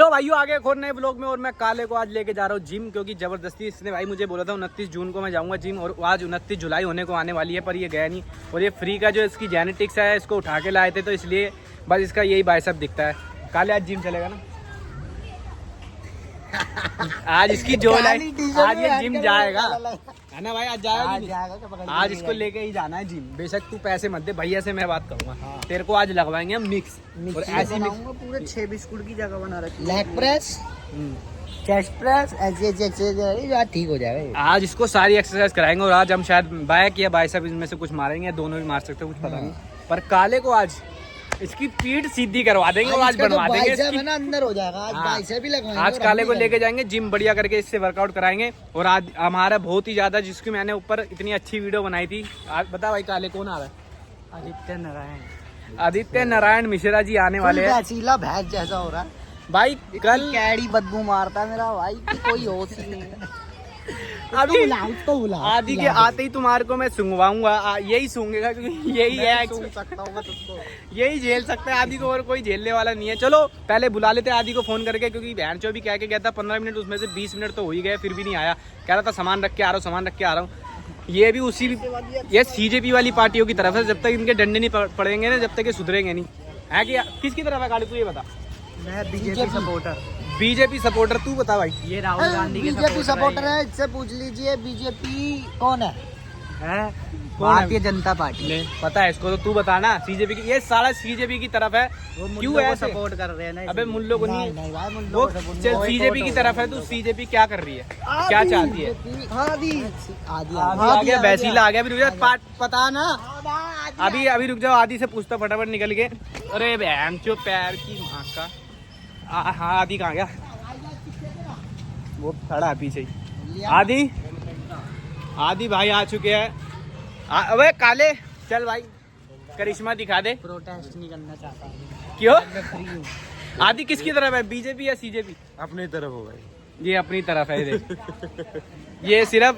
तो भाइयों आगे एक और नए ब्लॉग में, और मैं काले को आज लेके जा रहा हूँ जिम, क्योंकि जबरदस्ती इसने भाई मुझे बोला था 29 जून को मैं जाऊंगा जिम, और आज 29 जुलाई होने को आने वाली है, पर ये गया नहीं। और ये फ्री का जो इसकी जेनेटिक्स है इसको उठा के लाए थे, तो इसलिए बस इसका यही बाइसेप दिखता है। काले आज जिम चलेगा ना? आज इसकी जो आज ये जिम जाएगा है ना भाई? आज जाएगा, आज इसको लेके ही जाना है जिम। बेशक तू पैसे मत दे, भैया से मैं बात करूंगा। तेरे को आज लगवाएंगे हम मिक्स, और ऐसी मिक्स पूरे 6 बिस्कुट की जगह बना रखी है। लेग प्रेस, चेस्ट प्रेस, ऐसे एक्सरसाइज ठीक हो जाएगा। आज इसको सारी एक्सरसाइज कराएंगे, और आज हम शायद बैक या बाइसेप इनमें से कुछ मारेंगे, दोनों भी मार सकते हैं, कुछ पता नहीं। पर काले को आज इसकी पीठ सीधी करवा देंगे और आज बनवा देंगे इसकी। ना अंदर हो जाएगा। आज बाइसेप भी लगवाएंगे। आज काले को लेके जाएंगे जिम, बढ़िया करके इससे वर्कआउट कराएंगे। और आज हमारा बहुत ही ज्यादा, जिसकी मैंने ऊपर इतनी अच्छी वीडियो बनाई थी। आज बता भाई काले कौन आ रहा है? आदित्य नारायण मिश्रा जी आने वाले हैं। भैंस जैसा हो रहा है भाई। कल कैडी बदबू मारता है मेरा भाई, कोई होश ही नहीं है। अभी आदि के आते ही तुम्हारे को मैं सुंगवाऊंगा, यही सूंघेगा, क्योंकि यही है, यही झेल सकता है आदि को, और कोई झेलने वाला नहीं है। चलो पहले बुला लेते हैं आदि को फोन करके, क्योंकि बहन चो भी कह के गया था 15 मिनट, उसमें से 20 मिनट तो हो ही गए, फिर भी नहीं आया। कह रहा था सामान रख के आ रहा हूँ, सामान रख के आ रहा हूँ। ये भी उसी, ये सीजेपी वाली पार्टियों की तरफ है। जब तक इनके डंडे नहीं पड़ेंगे ना, जब तक ये सुधरेंगे नहीं है। कि किसकी तरफ है गाड़ी? तू ये बता। मैं बीजेपी सपोर्टर। BJP supporter? तू बता भाई। ये राहुल गांधी के बीजेपी सपोर्टर है, इससे पूछ लीजिए बीजेपी कौन है? भारतीय जनता पार्टी। पता है इसको, तो तू बताना। सीजेपी की, ये सारा सीजेपी की तरफ है। क्यों है सपोर्ट कर रहे हैं ना? अबे मुल्लों को नहीं, वो सीजेपी की तरफ है। तू सीजेपी क्या कर रही है, क्या चाहती है? आ गया बैसीला, आ गया। अभी रुक जा, पता ना, अभी रुक जाओ। आदि से पूछता फटाफट निकल के। अरे बहन चो पैर की माँ का। हाँ आदि कहाँ गया? वो खड़ा है पीछे ही। आदि भाई आ चुके हैं। अबे काले चल भाई, करिश्मा दिखा दे। प्रोटेस्ट नहीं करना चाहता हूँ। क्यों? आदि किसकी तरफ है, बीजेपी या सीजेपी? अपनी तरफ हो भाई। ये अपनी तरफ है। देख ये सिर्फ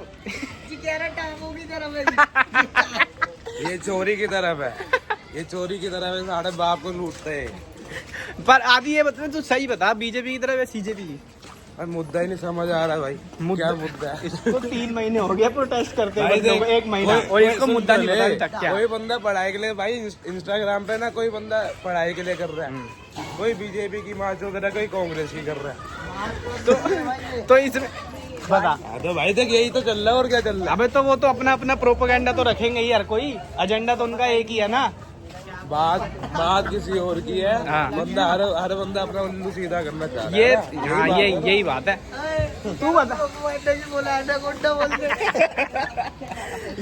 ये चोरी की तरफ है, ये चोरी की तरफ है, साढ़े बाप को लूटते हैं। पर आदि ये बता, तू सही बता, बीजेपी की तरफ या सीजेपी की? मुद्दा ही नहीं समझ आ रहा भाई। क्या मुद्दा है? इसको 3 महीने हो गए प्रोटेस्ट करते हैं, 1 महीना, और इसको मुद्दा नहीं पता अभी तक क्या। कोई बंदा पढ़ाई के लिए भाई इंस्टाग्राम पे ना, कोई बंदा पढ़ाई के लिए कर रहा है, कोई बीजेपी की मार्च वगैरह, कोई कांग्रेस की कर रहा है। तो इसमें बता। तो भाई देख यही तो चल रहा है, और क्या चल रहा है? अबे तो वो तो अपना अपना प्रोपेगेंडा तो रखेंगे ही, हर कोई एजेंडा तो उनका एक ही है ना। बात किसी और की है। हाँ। बंदा हर बंदा अपना उल्लू सीधा करना चाह रहा है। हाँ यही बात है। तू बता।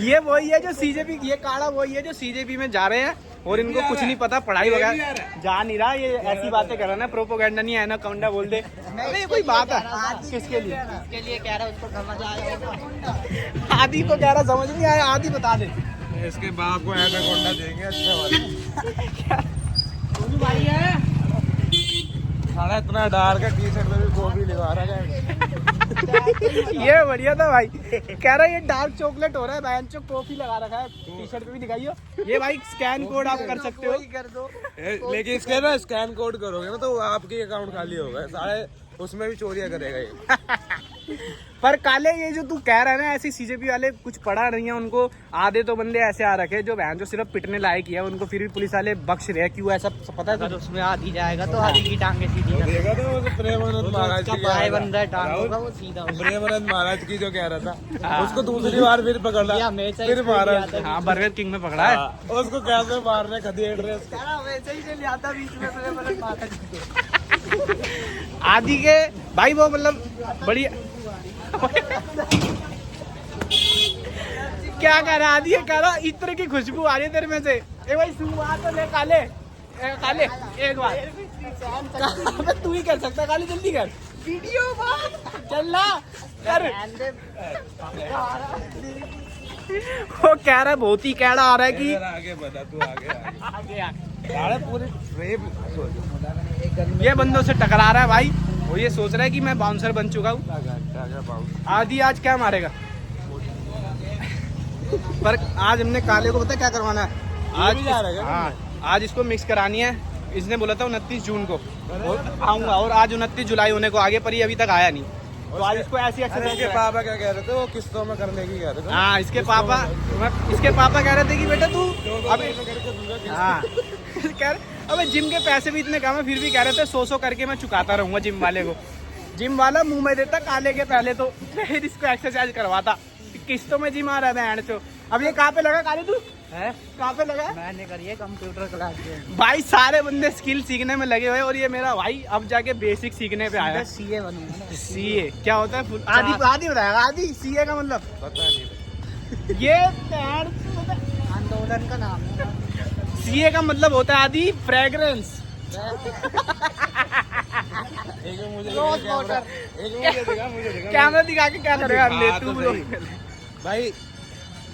ये वही है जो सीजेपी, ये काड़ा वही है जो सीजेपी में जा रहे हैं, और इनको कुछ नहीं पता, पढ़ाई वगैरह जा नहीं रहा। ये ऐसी बातें कर रहा है, प्रोपोगेंडा नहीं है ना, कौंडा बोल दे। अरे ये कोई बात है? किसके लिए? कह रहा उसको समझ आया। आदि को कह रहा समझ नहीं आया। आदि बता दे। इसके बाप को ऐसा कोंडा देंगे अच्छा वाला। साला इतना डार्क है, टी शर्ट में भी गोभी लगा रहा है। ये बढ़िया था भाई। कह रहा है ये डार्क चॉकलेट हो रहा है, बहन चो कॉफी लगा रखा है, टी शर्ट पे भी दिखाइयो। ये भाई स्कैन कोड आप कर सकते हो। कर दो। लेकिन इसके ना स्कैन कोड करोगे ना, तो आपके अकाउंट खाली होगा, सारे उसमें भी चोरियां करेगा ये। पर काले ये जो तू कह रहा है ना, ऐसी सीजेपी वाले कुछ पढ़ा नहीं है उनको। आधे तो बंदे ऐसे आ रखे जो बहन जो सिर्फ पिटने लायक ही है, उनको फिर भी पुलिस वाले बख्श रहे। क्यों ऐसा पता है? अगर उसमें आदि जाएगा तो आदि की टांगे सीधी कर देखा था वो प्रेमानंद महाराज की पाए बन रहा है, टांग होगा वो सीधा। प्रेमानंद महाराज की जो कह रहा था, उसको दूसरी बार फिर पकड़ा, फिर मारा। हाँ बर्गर किंग में पकड़ा है। उसको कैसे मारने खदेड़ रहे। वैसे ही चल जाता बीच में। आदि के भाई वो मतलब बढ़िया। क्या कह रहा आदि? कह रहा इत्र की खुशबू आ रही है तेरे में से। ए भाई शुरुआत तो ले काले, काले एक बार तू ही कर सकता है। काले जल्दी कर वीडियो, चल ना कर। वो कह रहा है, बहुत ही कैड़ा आ रहा है कि आगे बता, तू आगे पूरे ये बंदों से टकरा रहा है भाई। वो ये सोच रहा है कि मैं बाउंसर बन चुका हूँ। आदि आज क्या मारेगा? पर आज हमने काले को पता क्या करवाना है? आज हाँ, आज इसको मिक्स करानी है इसने बोला था 29 जून को और आऊंगा, और आज 29 जुलाई होने को आगे, पर ये अभी तक आया नहीं। तो आज इसको ऐसी एक्सरसाइज। इसके पापा क्या कह रहे थे, वो किस्तों में करने की कह रहे थे। हाँ, इसके पापा कह रहे थे कि बेटा तू अभी, हाँ कह रहे अबे जिम के पैसे भी इतने कम है, फिर भी कह रहे थे 100 करके मैं चुकाता रहूंगा जिम वाले को। जिम वाला मुंह में देता काले के पहले, तो फिर इसको एक्सरसाइज करवाता। किस्तों में जिम आ रहा है तो। अब ये कहाँ पे लगा काले तू है, कहाँ पे लगा? मैंने करी है कंप्यूटर क्लास में। भाई सारे बंदे स्किल सीखने में लगे हुए, और ये मेरा भाई अब जाके बेसिक सीखने पे आया। सीए बनूंगा। सीए क्या होता है? आदि बताएगा। आदि सीए का मतलब पता नहीं। ये आंदोलन का नाम है। सीए का मतलब होता है आदि फ्रेग्रेंस। कैमरा दिखा के क्या करेगा? ले तू भाई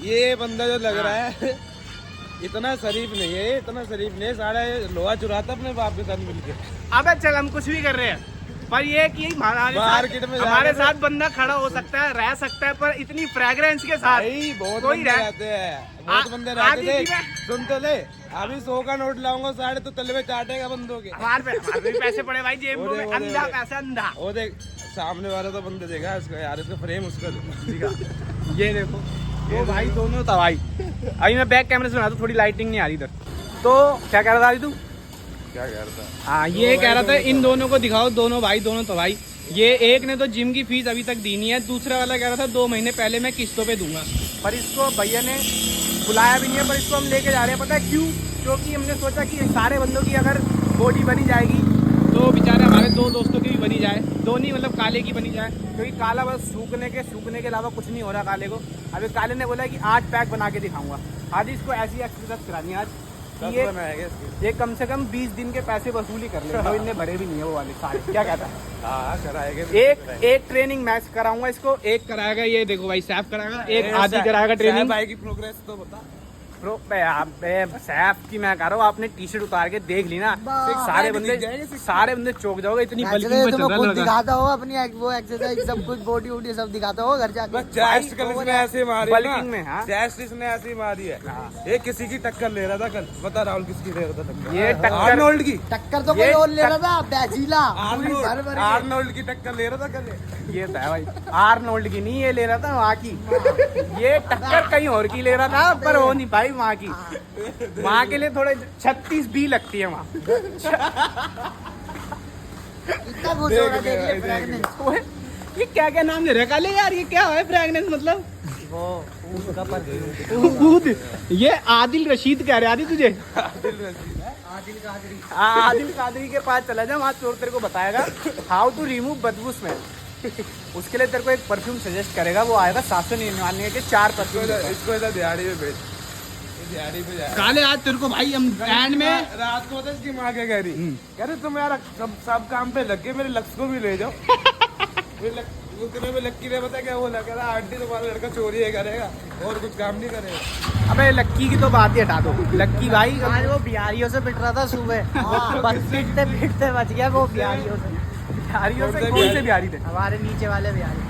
ये बंदा जो लग रहा है इतना शरीफ नहीं है, इतना शरीफ नहीं है। सारा लोहा चुराता अपने बाप के साथ मिलके। अबे चल, हम कुछ भी कर रहे हैं, पर ये कि मार्केट में हमारे साथ बंदा खड़ा हो सकता है, रह सकता है, पर इतनी फ्रेग्रेंस के साथ बहुत कोई बंदे रहते हैं, बहुत बंदे रहते थे। सुन तो ले, अभी 100 का नोट लाऊंगा, साढ़े तो तले में चाटेगा बंदों के। हमारे भी पैसे पड़े भाई जेब में, अंधा पैसा अंधा। वो देख सामने वाला तो बंदे देखा इसको यार, इसका फ्रेम उसका दिखा। ये देखो वो भाई दोनों था भाई। अभी मैं बैक कैमरे से बना दूं, थोड़ी लाइटिंग नहीं आ रही इधर। तो क्या कह रहा था तू? क्या कह रहा था? हाँ, ये कह रहा था इन दोनों को दिखाओ, दोनों भाई, दोनों तो भाई। ये एक ने तो जिम की फीस अभी तक दी नहीं है, दूसरा वाला कह रहा था 2 महीने पहले मैं किस्तों पे दूंगा, पर इसको भैया ने बुलाया भी नहीं है। पर इसको हम लेके जा रहे हैं, पता है क्यों? क्योंकि हमने सोचा कि सारे बंदों की अगर बॉडी बनी जाएगी तो बेचारे हमारे 2 दोस्तों की भी बनी जाए, दोनों मतलब काले की बनी जाए, क्योंकि काला बस सूखने के अलावा कुछ नहीं हो रहा काले को। अभी काले ने बोला कि 8 पैक बना के दिखाऊंगा। आज इसको ऐसी एक्सरसाइज करानी है आज कि ये कम से कम 20 दिन के पैसे वसूली कर ले, जो इनने भरे भी नहीं है वो वाले सारे। क्या कहता है? हाँ कराएगा। एक ट्रेनिंग मैच कराऊंगा इसको, एक कराएगा ये देखो भाई सैफ कराएगा, एक आदि कराएगा ट्रेनिंग। भाई की प्रोग्रेस तो बता। सैफ की मैं कह रहा हूँ, आपने टी शर्ट उतार के देख ली ना, सारे बंदे चौक जाओगे, इतनी बल्कि में चल रहा है। दिखाता हो अपनी वो एक्सरसाइज सब कुछ, बॉडी वॉडी सब दिखाता हो घर जाके। चेस्ट कल इसने ऐसे मारी बल्किंग में, हाँ चेस्ट इसने ऐसी मारी है। ये किसी की टक्कर ले रहा था कल, बता राहुल किसकी ले रहा था टक्कर? ये टक्कर आर्नोल्ड की टक्कर तो कोई और ले रहा था, बैजीला आर्नोल्ड की टक्कर ले रहा था कल। ये था भाई, आर्नोल्ड की नहीं, ये ले रहा था वहाँ की। ये टक्कर कहीं और की ले रहा था, पर वो नहीं भाई वहाँ की। वहाँ के लिए थोड़े 36 भी लगती है वहाँ। इतना कुछ हो रहा है, देखिए फ्रेगनेंस। ये क्या क्या नाम दे रहे काले यार? ये क्या है फ्रेगनेंस मतलब? वो उसका परफ्यूम। ये आदिल रशीद कह रहे आदि तुझे? आदिल कादरी के पास चला जा, वहाँ तेरे को बताएगा हाउ टू रिमूव बदबू स्मेल। उसके लिए तेरे को एक परफ्यूम सजेस्ट करेगा, वो आएगा 799 के 4 परफ्यूम। इसको इधर दिहाड़ी में भेज, दिहाड़ी पे जा। काले आज तेरे को भाई हम एंड में रात को इसकी माँ क्या कह रही, कह रही तुम यार सब काम पे लग के मेरे लक्ष्य को भी ले जाओ। लक्की ने पता क्या बोला, कह रहा आंटी तुम्हारा लड़का चोरी है करेगा और कुछ काम नहीं करेगा। अबे लक्की की तो बात ही हटा दो। लक्की भाई आज वो बिहारियों से पिट रहा था सुबह, बस पिटते बच गया वो बिहारियों से। बिहारियों से कौन से बिहारी थे? हमारे नीचे वाले बिहारी।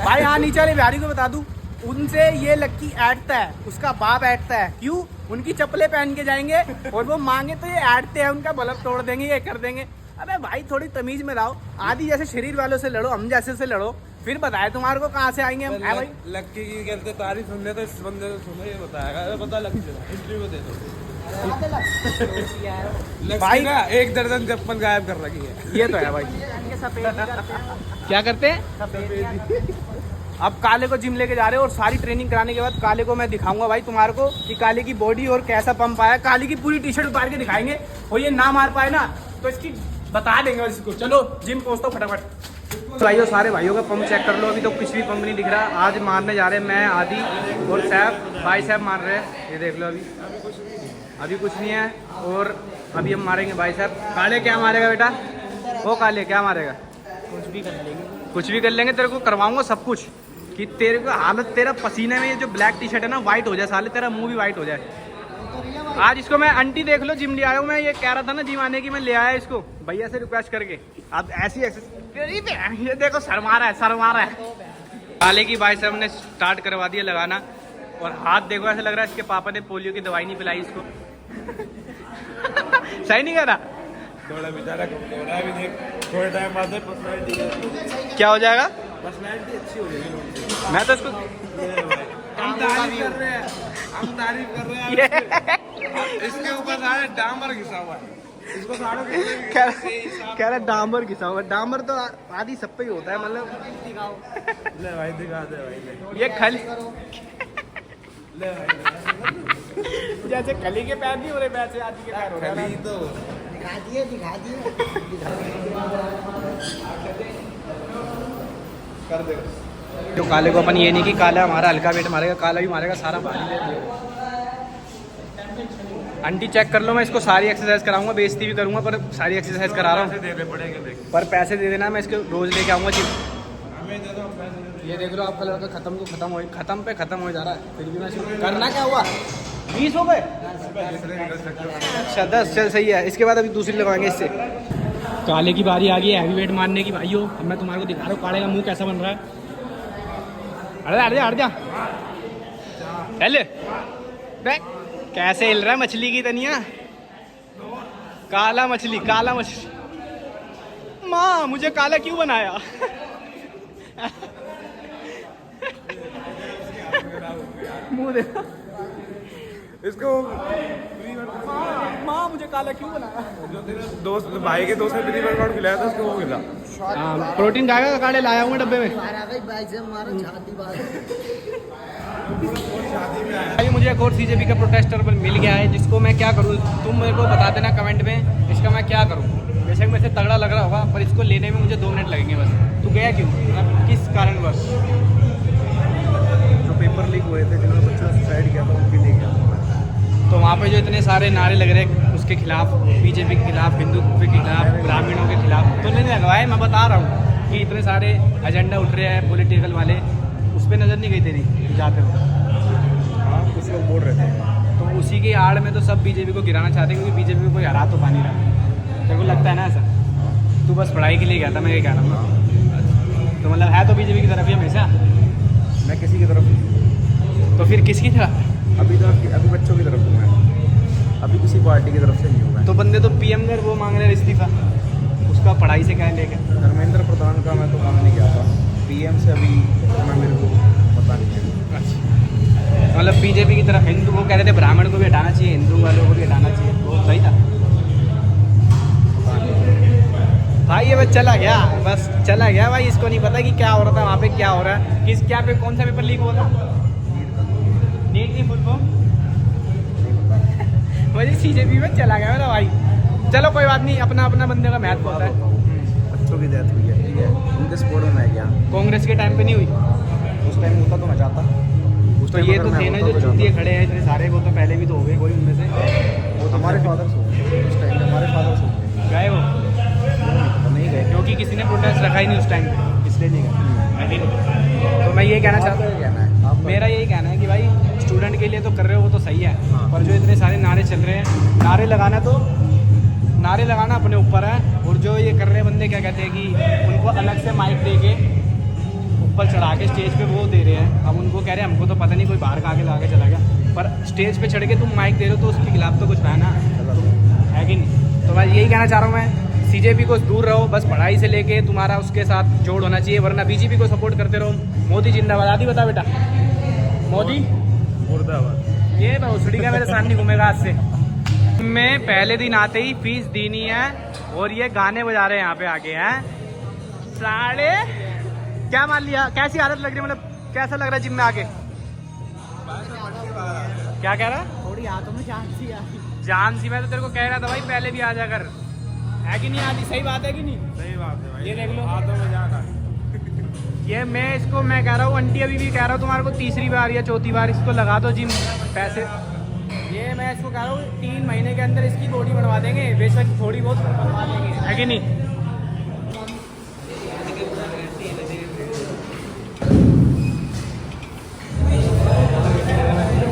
भाई हाँ, नीचे वाले बिहारी को बता दूं, उनसे ये लक्की ऐटता है, उसका बाप ऐटता है। क्यों? उनकी चप्पलें पहन के जाएंगे और वो मांगे तो ये ऐटते हैं, उनका बल्ब तोड़ देंगे, ये कर देंगे। अरे भाई थोड़ी तमीज में लाओ, आदि जैसे शरीर वालों से लड़ो, हम जैसे से लड़ो, फिर बताए तुम्हारे को कहाँ से आएंगे हम। भाई लक्की की कहते तारीफ सुनने तो इस बंदे को सुनो, ये बताएगा पता लग इंटरव्यू दे दो भाई ना, 1 दर्जन चप्पल गायब कर रखी है। ये तो है भाई। क्या करते हैं? अब काले को जिम लेके जा रहे हो और सारी ट्रेनिंग कराने के बाद काले को मैं दिखाऊंगा भाई तुम्हारे को कि काले की बॉडी और कैसा पंप आया। काले की पूरी टी शर्ट उतार के दिखाएंगे, और ये ना मार पाए ना तो इसकी बता देंगे इसको। चलो जिम पहुंचता हूँ फटाफट। भाइयों सारे भाइयों का पंप चेक कर लो, अभी तो कुछ भी पंप नहीं दिख रहा। आज मारने जा रहे हैं मैं, आदि और सैफ, भाई साहब मार रहे हैं, ये देख लो। अभी कुछ नहीं है, और अभी हम मारेंगे भाई साहब। काले क्या मारेगा बेटा? वो काले क्या मारेगा? कुछ भी कर लेंगे, कुछ भी कर लेंगे, तेरे को करवाऊंगा सब कुछ, कि तेरे को हालत, तेरा पसीने में ये जो ब्लैक टी शर्ट है ना वाइट हो जाए, साले तेरा मुंह भी वाइट हो जाए। आज इसको मैं आंटी देख लो जिम ले आया हूँ मैं, ये कह रहा था ना जिम आने की, मैं ले आया इसको भैया से रिक्वेस्ट करके। अब ऐसी ये देखो शर्मा रहा है। काले की भाई साहब ने स्टार्ट करवा दिया लगाना, और हाथ देखो ऐसा लग रहा है इसके पापा ने पोलियो की दवाई नहीं पिलाई इसको। सही नहीं कह रहा? थोड़ा बेचारा कम हो रहा है अभी देख थोड़े टाइम बाद पर्सनैलिटी क्या हो जाएगा? पर्सनैलिटी अच्छी हो जाएगी। मैं तो इसको हम तारीफ कर रहे हैं, हम तारीफ कर रहे हैं। इसके ऊपर सारे डामर घिसा हुआ है, इसको सारों के कह रहा डामर घिसा हुआ। डामर तो आदि सब पे ही होता है, मतलब ले भाई दिखा दे भाई ये खल ले भाई जैसे खली के पैर नहीं हो रहे वैसे आदि के पैर हो रहे हैं। तो दिखा दिए दिखा दिए कर दे जो काले को अपन ये नहीं कि काला हमारा हल्का वेट मारेगा, काला भी मारेगा सारा भारी ले। आंटी चेक कर लो, मैं इसको सारी एक्सरसाइज कराऊंगा, बेइज्जती भी करूंगा पर सारी एक्सरसाइज करा रहा हूँ। देने पड़ेंगे देख पर पैसे दे देना, मैं इसको रोज लेके आऊंगा जिम। हमें दे दो हम पैसे दे दो। ये देख लो आपका लड़का खत्म हो जा रहा है, फिर भी मैं करना क्या हुआ 20 हो गए। अच्छा 10 चल सही है। इसके बाद अभी दूसरी लगवाएंगे इससे। काले की बारी आ गई है हैवी वेट मारने की भाइयों। अब मैं तुम्हारे को दिखा रहा हूँ काले का मुंह कैसा बन रहा है। हट जा पहले कैसे हिल रहा है मछली की तनिया। काला मछली माँ मुझे काला क्यों बनाया। मुंह देखो इसको माँ मुझे काला क्यों बनाया। जो तेरे दोस्त भाई के दोस्त ने प्री वर्कआउट खिलाया था उसको वो मिला। प्रोटीन खाएगा काढ़े लाया हूँ डब्बे में। अभी मुझे एक और सीजेपी का प्रोटेस्टर मिल गया है जिसको मैं क्या करूँ, तुम मेरे को बता देना कमेंट में इसका मैं क्या करूँ। बेशक मेरे से तगड़ा लग रहा होगा पर इसको लेने में मुझे 2 मिनट लगेंगे बस। तू गया क्यों, मतलब किस कारणवश? जो पेपर लीक हुए थे जिन्होंने बच्चों ने सुसाइड किया था उनके लिए गया। तो वहाँ पे जो इतने सारे नारे लग रहे हैं उसके खिलाफ, बीजेपी के खिलाफ, हिंदुत्व के खिलाफ, ग्रामीणों के खिलाफ, तो नहीं लगवाए। मैं बता रहा हूँ कि इतने सारे एजेंडा उठ रहे हैं पॉलिटिकल वाले, उस पर नज़र नहीं गई तेरी जाते हो। हाँ कुछ लोग बोल रहे थे तो उसी की आड़ में तो सब बीजेपी को गिराना चाहते हैं क्योंकि बीजेपी को कोई हरा तो पा नहीं रहा। तेरे को लगता है ना ऐसा? तू बस पढ़ाई के लिए गया था, मैं ये कह रहा हूँ। तो मतलब है तो बीजेपी की तरफ ही हमेशा। मैं किसी की तरफ तो फिर किसकी तरफ? अभी बच्चों की तरफ हूँ मैं, अभी किसी पार्टी की तरफ से नहीं हूँ मैं। तो बंदे तो पीएम कर वो मांग रहे हैं इस्तीफा, उसका पढ़ाई से क्या लेके। धर्मेंद्र प्रधान का मैं तो काम नहीं किया था, पीएम से अभी मैं मेरे को पता नहीं है। अच्छा मतलब बीजेपी की तरफ हिंदू को कह रहे थे ब्राह्मण को भी हटाना चाहिए, हिंदू वालों को भी हटाना चाहिए, वो सही था भाई। ये बस चला गया भाई। इसको नहीं पता कि क्या हो रहा था वहाँ पे, क्या हो रहा है, किस क्या पे कौन सा पेपर लीक हुआ था। नीट की फुल फॉर्म वही सीजेपी में चला गया मेरा भाई। चलो कोई बात नहीं, अपना अपना बंदे का महत्व होता है। बच्चों की डेथ हुई है, ठीक है, उनके सपोर्ट में मैं गया। कांग्रेस के टाइम पे नहीं हुई, उस टाइम होता तो मैं चाहता। तो ये तो थे ना जो चूतिए खड़े हैं इतने सारे, वो तो पहले भी तो हो गए कोई उनमें से। वो हमारे फादर उस टाइम हमारे फादर गए वो नहीं गए क्योंकि किसी ने प्रोटेस्ट रखा ही नहीं उस टाइम पे, इसलिए नहीं गए। तो मैं ये कहना चाहता हूँ, मेरा यही कहना है कि भाई स्टूडेंट के लिए तो कर रहे हो वो तो सही है, पर जो इतने सारे नारे चल रहे हैं, नारे लगाना अपने ऊपर है। और जो ये कर रहे हैं बंदे क्या कहते हैं कि उनको अलग से माइक दे के ऊपर चढ़ा के स्टेज पे वो दे रहे हैं। अब उनको कह रहे हैं हमको तो पता नहीं कोई बाहर का आगे लगा के चला गया, पर स्टेज पे चढ़ के तुम माइक दे रहे हो तो उसके खिलाफ तो कुछ है ना, है कि नहीं। तो मैं यही कहना चाह रहा हूँ, मैं सीजेपी को दूर रहो, बस पढ़ाई से लेके तुम्हारा उसके साथ जोड़ होना चाहिए, वरना बीजेपी को सपोर्ट करते रहो। मोदी जिंदाबाद। आदि बता बेटा, मोदी मुर्दाबाद। ये भोसड़ी का मेरे साथ नहीं घूमेगा आज से। मैं पहले दिन आते ही फीस देनी है और ये गाने बजा रहे हैं यहाँ पे आके हैं साढ़े। क्या मान लिया, कैसी हालत लग रही है, मतलब कैसा लग रहा है जिम में आके? क्या कह रहा है? थोड़ी हाथों में जान सी। मैं तो तेरे को कह रहा था भाई पहले भी आ जाकर, है कि नहीं आदि? सही बात है कि नहीं? सही बात है भाई, ये देख लो हाथों में जाना। ये मैं कह रहा हूँ, आंटी अभी भी कह रहा हूँ तुम्हारे को तीसरी बार या चौथी बार इसको लगा दो जिम पैसे। ये मैं इसको कह रहा हूँ 3 महीने के अंदर इसकी बॉडी बनवा देंगे, बेशक थोड़ी बहुत बनवा देंगे, है कि नहीं?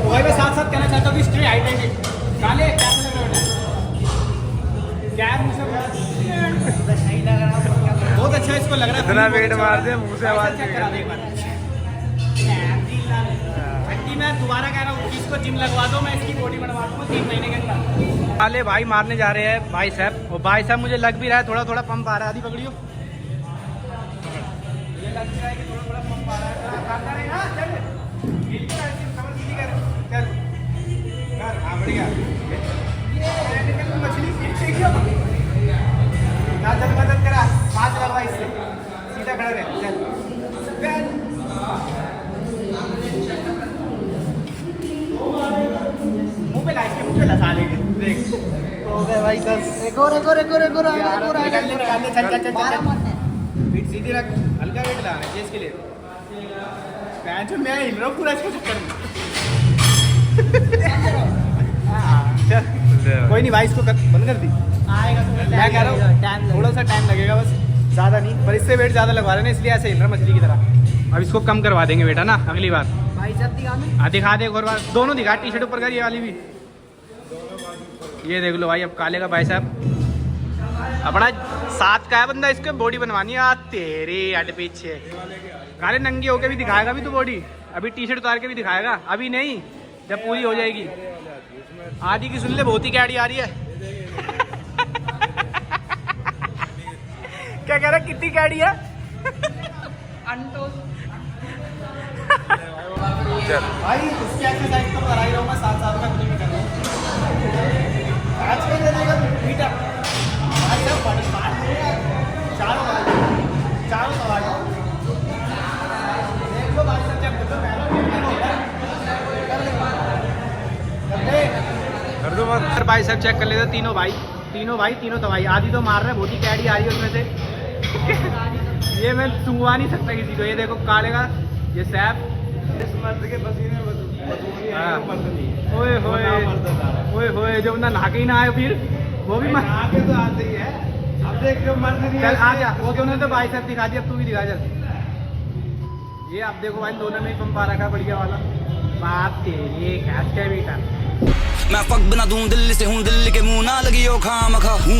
वही मैं साथ साथ कहना चाहता हूँ कि स्ट्रे हाइड्रेटेड काले क्या लग रहा है, क्या बहुत अच्छा इसको लग रहा है। इतना वेट मार दे मुंह से आवाज चेक करा दे एक बार। 30 मैं दोबारा कह रहा हूँ इसको जिम लगवा दो, मैं इसकी बॉडी बनवा दूंगा 3 महीने के अंदर। वाले भाई मारने जा रहे हैं भाई साहब, और भाई साहब मुझे लग भी रहा है थोड़ा थोड़ा पंप आ रहा है। आदि पकड़ियो, ये लग रहा है कि थोड़ा थोड़ा पंप आ रहा है। हाँ, चल चल हाँ बढ़िया। मछली मदद करा, हाथ लगवा इससे, सीधा खड़ा रहे। चल मुंह पे ला, इसके मुंह पे लगा लेंगे। देख हो गए भाई 10। एक और चल पीठ सीधी रख, हल्का वेट लाना है इसके लिए। जो मैं हिल रहा हूँ पूरा इसके चक्कर में। कोई नहीं भाई, इसको बंद कर दी। आएगा तो मैं कह रहा हूँ थोड़ा सा टाइम लगेगा बस, ज़्यादा नहीं। पर इससे वेट ज़्यादा लगवा रहे हैं इसलिए ऐसे हिल रहा मछली की तरह। अब इसको कम करवा देंगे बेटा ना अगली बार। भाई साहब दिखाना। हाँ दिखा दे एक और बार, दोनों दिखा, टी शर्ट ऊपर कर, ये वाली भी। ये देख लो भाई, अब काले का भाई साहब अपना 7 का है बंदा, इसके बॉडी बनवानी है। तेरे अड पीछे काले नंगे होके भी दिखाएगा भी तो बॉडी, अभी टी शर्ट उतार के भी दिखाएगा, अभी नहीं, जब पूरी हो जाएगी। आदि की सुन ले, बहुत ही कैडी आ रही है। क्या कह रहा, कितनी कैडी है? भाई उसकी एक्सरसाइज तो करा ही रहूँगा, 7 का कुछ भी कर रहा हूँ। आज के दे देगा मीटर भाई साहब, चारों सवाल देखो भाई साहब, जब कर दो बात। भाई साहब चेक कर लेते, तीनों भाई तीनों दवाई। आदि तो मार रहा है, बहुत ही कैडी आ रही है उसमें से। ये मैं सुंगवा नहीं सकता किसी को। ये देखो काले का, ये सैफ मर्द के पसीने ओए होए, जब ना नहा के ही ना आए फिर वो भी आगे तो आते ही है। अब देख जो मर्द नहीं चल आ जा, वो दोनों तो भाई साहब दिखा दिया, अब तू भी दिखा चल। ये आप देखो भाई, दोनों में ही पंप आ रखा है बढ़िया वाला। बात तेरी कैसे भी कर, मैं फक बना दूं दिल्ली से हूँ, दिल्ली के मुंह ना लगी ओ खाम खा हूँ।